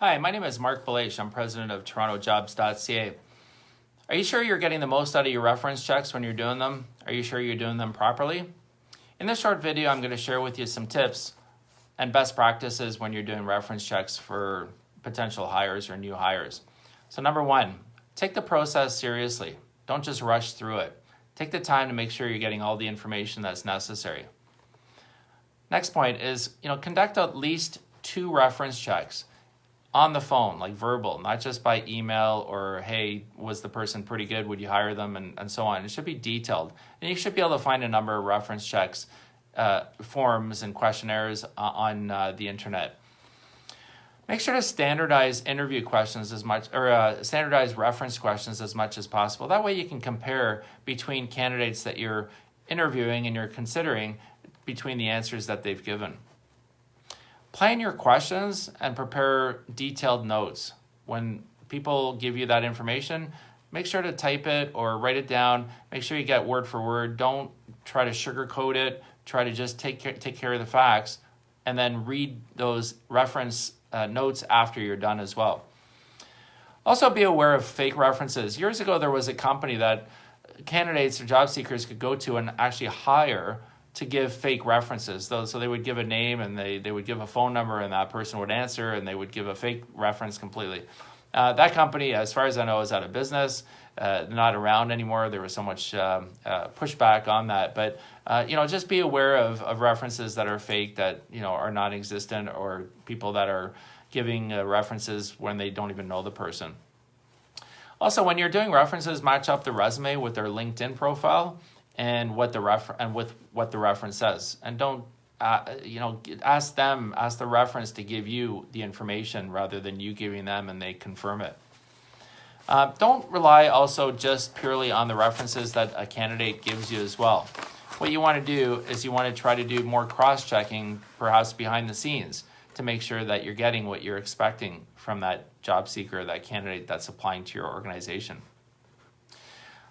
Hi, my name is Mark Belache. I'm president of TorontoJobs.ca. Are you sure you're getting the most out of your reference checks when you're doing them? Are you sure you're doing them properly? In this short video, I'm going to share with you some tips and best practices when you're doing reference checks for potential hires or new hires. So number one, take the process seriously. Don't just rush through it. Take the time to make sure you're getting all the information that's necessary. Next point is, conduct at least 2 reference checks on the phone, like verbal, not just by email or, hey, was the person pretty good? Would you hire them? And so on. It should be detailed. And you should be able to find a number of reference checks, forms and questionnaires on the internet. Make sure to standardize interview questions as much, or standardize reference questions as much as possible. That way you can compare between candidates that you're interviewing and you're considering between the answers that they've given. Plan your questions and prepare detailed notes. When people give you that information, make sure to type it or write it down. Make sure you get word for word. Don't try to sugarcoat it. Try to just take care of the facts and then read those reference notes after you're done as well. Also be aware of fake references. Years ago, there was a company that candidates or job seekers could go to and actually hire to give fake references. So they would give a name and they would give a phone number and that person would answer and they would give a fake reference completely. That company, as far as I know, is out of business, not around anymore. There was so much pushback on that. But, just be aware of references that are fake, that, are non-existent, or people that are giving references when they don't even know the person. Also, when you're doing references, match up the resume with their LinkedIn profile and with what the reference says, and don't ask the reference to give you the information rather than you giving them and they confirm it. Don't rely also just purely on the references that a candidate gives you as well. What you want to do is you want to try to do more cross-checking, perhaps behind the scenes, to make sure that you're getting what you're expecting from that job seeker, that candidate that's applying to your organization.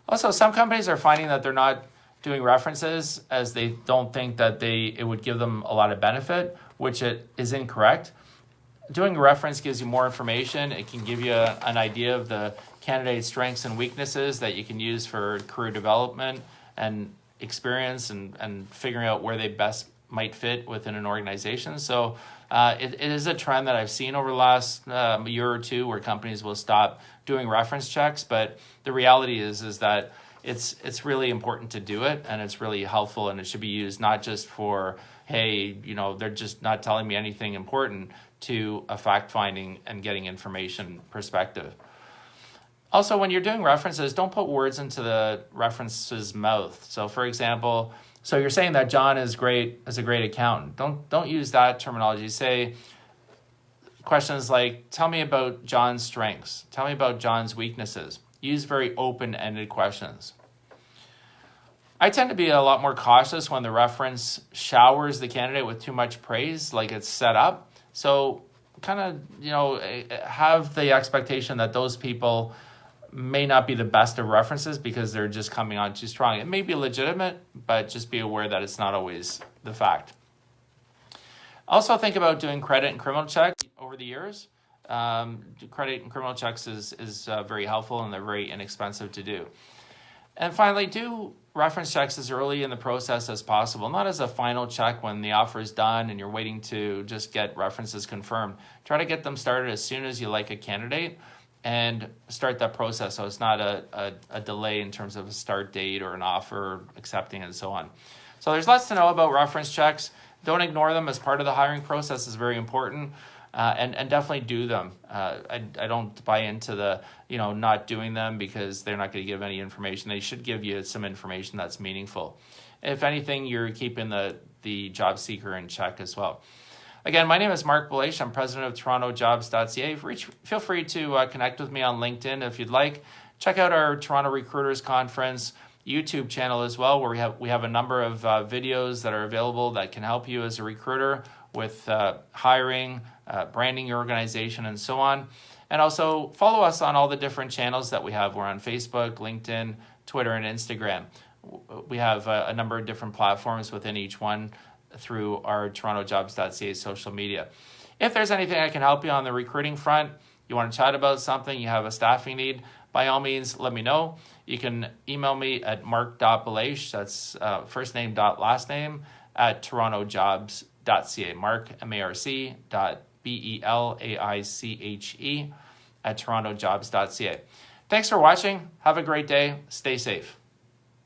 Also, some companies are finding that they're not doing references as they don't think that it would give them a lot of benefit, which it is incorrect. Doing a reference gives you more information. It can give you an idea of the candidate's strengths and weaknesses that you can use for career development and experience and figuring out where they best might fit within an organization. So it is a trend that I've seen over the last year or two where companies will stop doing reference checks. But the reality is that it's really important to do it, and it's really helpful, and it should be used not just for, hey, they're just not telling me anything important, to a fact-finding and getting information perspective. Also, when you're doing references, don't put words into the reference's mouth. So for example, so you're saying that John is great as a great accountant. Don't use that terminology. Say questions like, tell me about John's strengths. Tell me about John's weaknesses. Use very open-ended questions. I tend to be a lot more cautious when the reference showers the candidate with too much praise, like it's set up. So kind of, have the expectation that those people may not be the best of references because they're just coming on too strong. It may be legitimate, but just be aware that it's not always the fact. Also think about doing credit and criminal checks over the years. Credit and criminal checks is very helpful, and they're very inexpensive to do. And finally, do reference checks as early in the process as possible, not as a final check when the offer is done and you're waiting to just get references confirmed. Try to get them started as soon as you like a candidate and start that process so it's not a delay in terms of a start date or an offer accepting and so on. So there's lots to know about reference checks. Don't ignore them as part of the hiring process. Is very important. And definitely do them. I don't buy into the, not doing them because they're not going to give any information. They should give you some information that's meaningful. If anything, you're keeping the job seeker in check as well. Again, my name is Mark Belache. I'm president of TorontoJobs.ca. Feel free to connect with me on LinkedIn if you'd like. Check out our Toronto Recruiters Conference YouTube channel as well, where we have a number of videos that are available that can help you as a recruiter with hiring, branding your organization, and so on. And also follow us on all the different channels that we have. We're on Facebook, LinkedIn, Twitter, and Instagram. We have a number of different platforms within each one through our TorontoJobs.ca social media. If there's anything I can help you on the recruiting front, you want to chat about something, you have a staffing need, by all means, let me know. You can email me at mark.belaiche, that's first name dot last name, at torontojobs.ca. Mark, M-A-R-C, B-E-L-A-I-C-H-E, at torontojobs.ca. Thanks for watching. Have a great day. Stay safe.